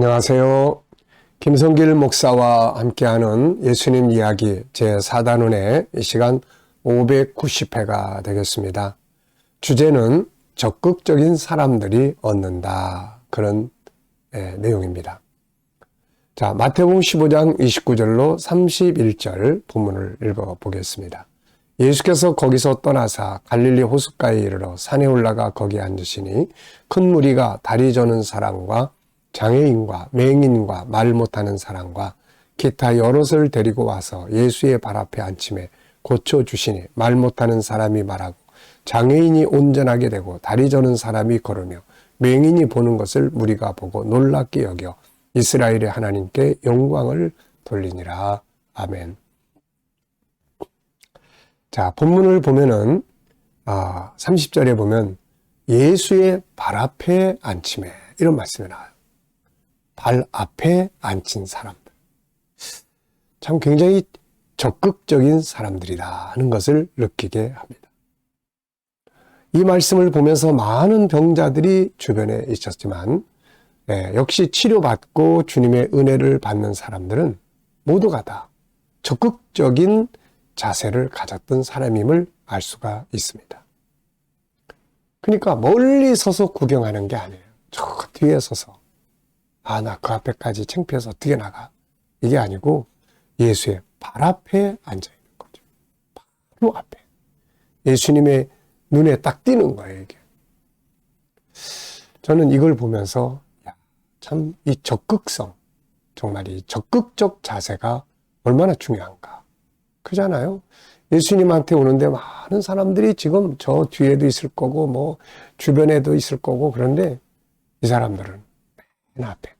안녕하세요. 김성길 목사와 함께하는 예수님 이야기 제4단원의 이 시간 590회가 되겠습니다. 주제는 적극적인 사람들이 얻는다. 그런 내용입니다. 자, 마태복음 15장 29절로 31절 본문을 읽어보겠습니다. 예수께서 거기서 떠나사 갈릴리 호숫가에 이르러 산에 올라가 거기에 앉으시니 큰 무리가 다리 저는 사람과 장애인과 맹인과 말 못하는 사람과 기타 여럿을 데리고 와서 예수의 발 앞에 앉힘에 고쳐주시니 말 못하는 사람이 말하고 장애인이 온전하게 되고 다리 저는 사람이 걸으며 맹인이 보는 것을 무리가 보고 놀랍게 여겨 이스라엘의 하나님께 영광을 돌리니라. 아멘. 자, 본문을 보면은 30절에 보면 예수의 발 앞에 앉힘에 이런 말씀이 나와요. 발 앞에 앉힌 사람들. 참 굉장히 적극적인 사람들이다 하는 것을 느끼게 합니다. 이 말씀을 보면서 많은 병자들이 주변에 있었지만 역시 치료받고 주님의 은혜를 받는 사람들은 모두가 다 적극적인 자세를 가졌던 사람임을 알 수가 있습니다. 그러니까 멀리 서서 구경하는 게 아니에요. 저 뒤에 서서 나 그 앞에까지 창피해서 어떻게 나가? 이게 아니고 예수의 발 앞에 앉아 있는 거죠. 바로 앞에. 예수님의 눈에 딱 띄는 거예요, 이게. 저는 이걸 보면서 참 이 적극성, 정말 이 적극적 자세가 얼마나 중요한가. 그잖아요. 예수님한테 오는데 많은 사람들이 지금 저 뒤에도 있을 거고 뭐 주변에도 있을 거고 그런데 이 사람들은 맨 앞에.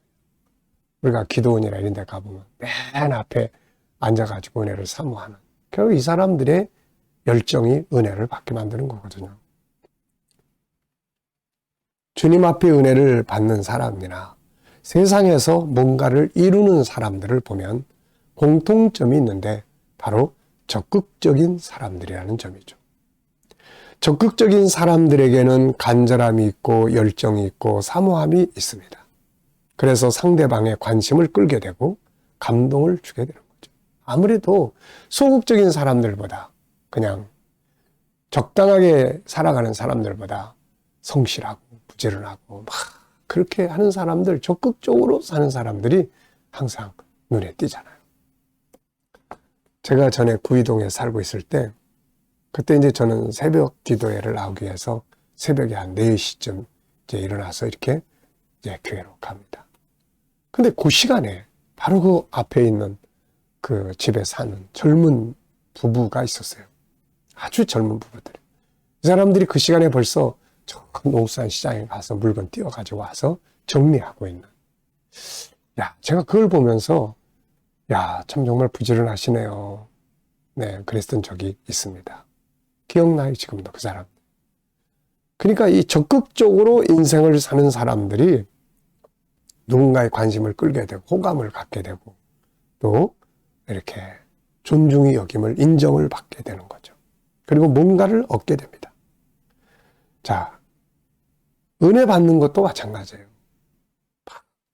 우리가 기도원이나 이런 데 가보면 맨 앞에 앉아가지고 은혜를 사모하는. 결국 이 사람들의 열정이 은혜를 받게 만드는 거거든요. 주님 앞에 은혜를 받는 사람이나 세상에서 뭔가를 이루는 사람들을 보면 공통점이 있는데 바로 적극적인 사람들이라는 점이죠. 적극적인 사람들에게는 간절함이 있고 열정이 있고 사모함이 있습니다. 그래서 상대방의 관심을 끌게 되고 감동을 주게 되는 거죠. 아무래도 소극적인 사람들보다 그냥 적당하게 살아가는 사람들보다 성실하고 부지런하고 막 그렇게 하는 사람들, 적극적으로 사는 사람들이 항상 눈에 띄잖아요. 제가 전에 구이동에 살고 있을 때 그때 이제 저는 새벽 기도회를 나오기 위해서 새벽에 한 4시쯤 이제 일어나서 이렇게 이제 교회로 갑니다. 근데 그 시간에 바로 그 앞에 있는 그 집에 사는 젊은 부부가 있었어요. 아주 젊은 부부들. 이 사람들이 그 시간에 벌써 저 농수산 시장에 가서 물건 띄워가지고 와서 정리하고 있는. 제가 그걸 보면서 참 정말 부지런하시네요. 네, 그랬던 적이 있습니다. 기억나요, 지금도 그 사람. 그러니까 이 적극적으로 인생을 사는 사람들이 누군가의 관심을 끌게 되고 호감을 갖게 되고 또 이렇게 존중의 여김을 인정을 받게 되는 거죠. 그리고 뭔가를 얻게 됩니다. 자, 은혜 받는 것도 마찬가지예요.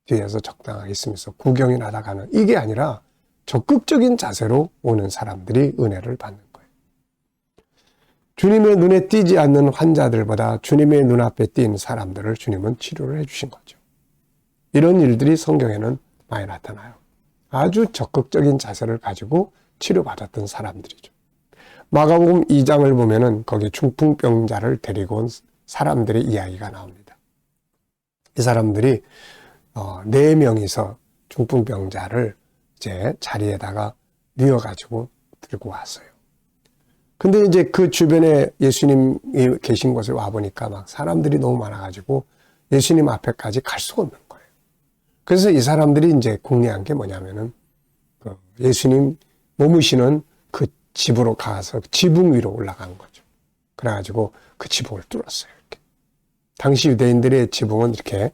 뒤에서 적당하게 있으면서 구경이 나다가는 이게 아니라 적극적인 자세로 오는 사람들이 은혜를 받는 거예요. 주님의 눈에 띄지 않는 환자들보다 주님의 눈앞에 띈 사람들을 주님은 치료를 해주신 거죠. 이런 일들이 성경에는 많이 나타나요. 아주 적극적인 자세를 가지고 치료받았던 사람들이죠. 마가복음 2장을 보면은 거기 중풍병자를 데리고 온 사람들의 이야기가 나옵니다. 이 사람들이 4명이서 중풍병자를 이제 자리에다가 뉘어가지고 들고 왔어요. 근데 이제 그 주변에 예수님이 계신 곳에 와보니까 막 사람들이 너무 많아가지고 예수님 앞에까지 갈 수가 없는 거예요. 그래서 이 사람들이 이제 궁리한 게 뭐냐면은 예수님 머무시는 그 집으로 가서 지붕 위로 올라간 거죠. 그래가지고 그 지붕을 뚫었어요. 이렇게. 당시 유대인들의 지붕은 이렇게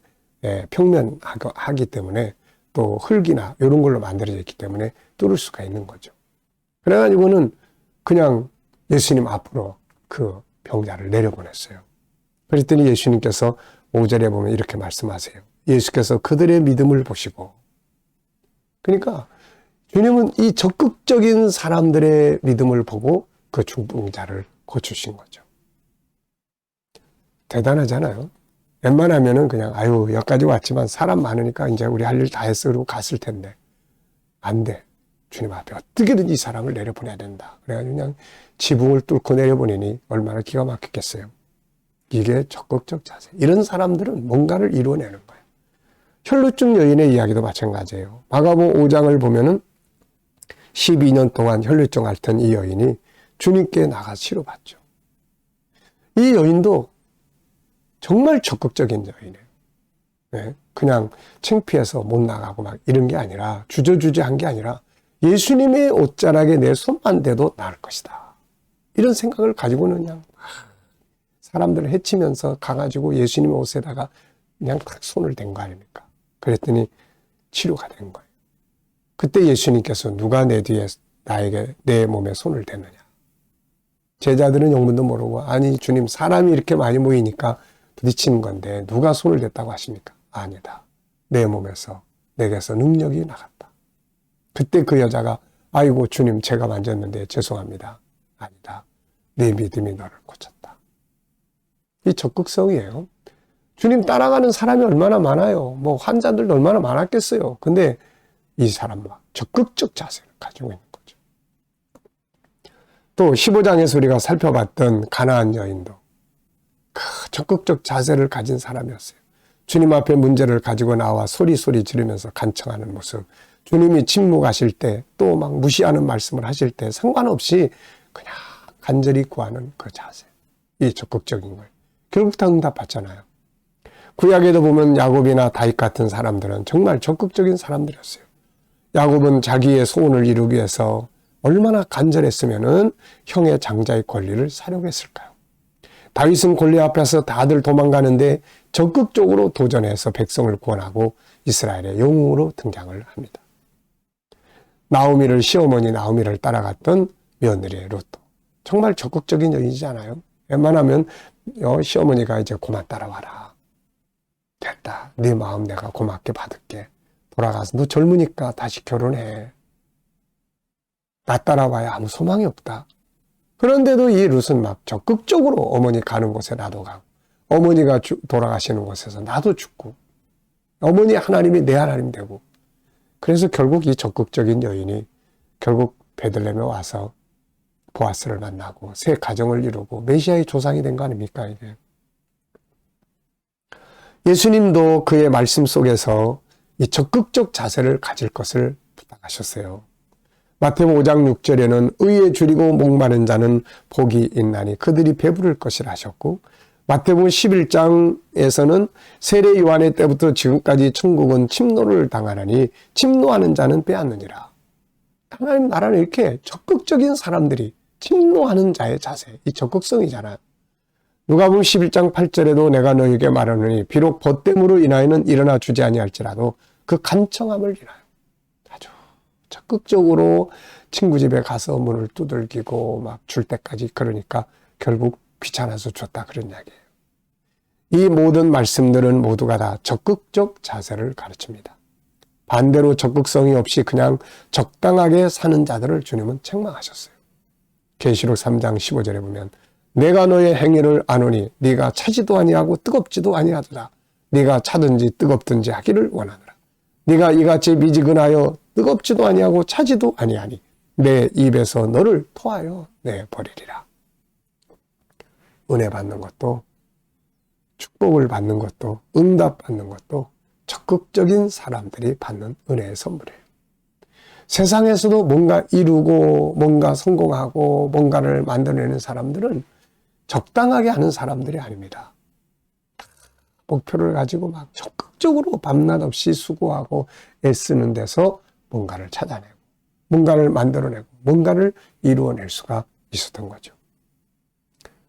평면하기 때문에 또 흙이나 이런 걸로 만들어져 있기 때문에 뚫을 수가 있는 거죠. 그래가지고는 그냥 예수님 앞으로 그 병자를 내려보냈어요. 그랬더니 예수님께서 5절에 보면 이렇게 말씀하세요. 예수께서 그들의 믿음을 보시고, 그러니까 주님은 이 적극적인 사람들의 믿음을 보고 그 중풍자를 고치신 거죠. 대단하잖아요. 웬만하면은 그냥 여기까지 왔지만 사람 많으니까 이제 우리 할 일 다 했어 그러고 갔을 텐데, 안 돼. 주님 앞에 어떻게든 이 사람을 내려보내야 된다. 그래가지고 그냥 지붕을 뚫고 내려보내니 얼마나 기가 막혔겠어요. 이게 적극적 자세. 이런 사람들은 뭔가를 이루어내는 거예요. 혈루증 여인의 이야기도 마찬가지예요. 마가복음 5장을 보면은 12년 동안 혈루증 앓던 이 여인이 주님께 나가 치료받죠. 이 여인도 정말 적극적인 여인이에요. 네? 그냥 창피해서 못 나가고 막 이런 게 아니라, 주저주저한 게 아니라 예수님의 옷자락에 내 손만 대도 나을 것이다. 이런 생각을 가지고는 그냥 사람들을 해치면서 가가지고 예수님의 옷에다가 그냥 딱 손을 댄 거 아닙니까? 그랬더니 치료가 된 거예요. 그때 예수님께서 누가 내 뒤에 나에게 내 몸에 손을 대느냐. 제자들은 영문도 모르고, 아니 주님, 사람이 이렇게 많이 모이니까 부딪히는 건데 누가 손을 댔다고 하십니까? 아니다. 내 몸에서 내게서 능력이 나갔다. 그때 그 여자가, 아이고 주님, 제가 만졌는데 죄송합니다. 아니다. 내 믿음이 너를 고쳤다. 이 적극성이에요. 주님 따라가는 사람이 얼마나 많아요. 뭐 환자들도 얼마나 많았겠어요. 근데 이 사람은 적극적 자세를 가지고 있는 거죠. 또 15장에서 우리가 살펴봤던 가나안 여인도 적극적 자세를 가진 사람이었어요. 주님 앞에 문제를 가지고 나와 소리 지르면서 간청하는 모습, 주님이 침묵하실 때 또 막 무시하는 말씀을 하실 때 상관없이 그냥 간절히 구하는 그 자세, 이 적극적인 거예요. 결국 다 응답받잖아요. 구약에도 보면 야곱이나 다윗 같은 사람들은 정말 적극적인 사람들이었어요. 야곱은 자기의 소원을 이루기 위해서 얼마나 간절했으면은 형의 장자의 권리를 사려고 했을까요? 다윗은 골리앗 앞에서 다들 도망가는데 적극적으로 도전해서 백성을 구원하고 이스라엘의 영웅으로 등장을 합니다. 시어머니 나오미를 따라갔던 며느리의 룻도 정말 적극적인 여인이잖아요. 웬만하면 시어머니가 이제 그만 따라와라. 됐다. 네 마음 내가 고맙게 받을게. 돌아가서 너 젊으니까 다시 결혼해. 나 따라와야 아무 소망이 없다. 그런데도 이 룻은 막 적극적으로 어머니 가는 곳에 나도 가고, 어머니가 돌아가시는 곳에서 나도 죽고, 어머니 하나님이 내 하나님 되고. 그래서 결국 이 적극적인 여인이 결국 베들레헴에 와서 보아스를 만나고 새 가정을 이루고 메시아의 조상이 된 거 아닙니까, 이게? 예수님도 그의 말씀 속에서 이 적극적 자세를 가질 것을 부탁하셨어요. 마태복음 5장 6절에는 의에 줄이고 목마른 자는 복이 있나니 그들이 배부를 것이라 하셨고, 마태복음 11장에서는 세례 요한의 때부터 지금까지 천국은 침노를 당하나니 침노하는 자는 빼앗느니라. 하나님 나라는 이렇게 적극적인 사람들이 침노하는 자의 자세, 이 적극성이잖아요. 누가복음 11장 8절에도 내가 너에게 말하노니 비록 벗됨으로 인하여는 일어나 주지 아니할지라도 그 간청함을 인하여 아주 적극적으로 친구 집에 가서 문을 두들기고 막 줄 때까지, 그러니까 결국 귀찮아서 줬다, 그런 이야기예요. 이 모든 말씀들은 모두가 다 적극적 자세를 가르칩니다. 반대로 적극성이 없이 그냥 적당하게 사는 자들을 주님은 책망하셨어요. 계시록 3장 15절에 보면 내가 너의 행위를 아노니 네가 차지도 아니하고 뜨겁지도 아니하도다. 네가 차든지 뜨겁든지 하기를 원하노라. 네가 이같이 미지근하여 뜨겁지도 아니하고 차지도 아니하니 내 입에서 너를 토하여 내버리리라. 은혜 받는 것도, 축복을 받는 것도, 응답 받는 것도 적극적인 사람들이 받는 은혜의 선물이에요. 세상에서도 뭔가 이루고 뭔가 성공하고 뭔가를 만들어내는 사람들은 적당하게 하는 사람들이 아닙니다. 목표를 가지고 막 적극적으로 밤낮 없이 수고하고 애쓰는 데서 뭔가를 찾아내고 뭔가를 만들어내고 뭔가를 이루어낼 수가 있었던 거죠.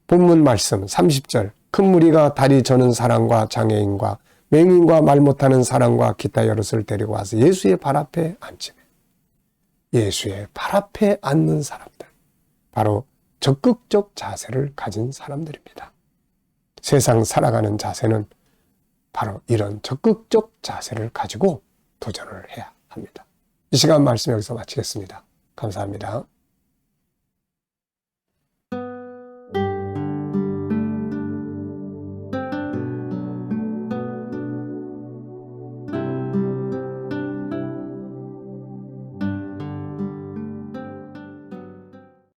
본문 말씀 30절, 큰 무리가 다리 저는 사람과 장애인과 맹인과 말 못하는 사람과 기타 여럿을 데리고 와서 예수의 발 앞에 앉히매. 예수의 발 앞에 앉는 사람들, 바로 적극적 자세를 가진 사람들입니다. 세상 살아가는 자세는 바로 이런 적극적 자세를 가지고 도전을 해야 합니다. 이 시간 말씀 여기서 마치겠습니다. 감사합니다.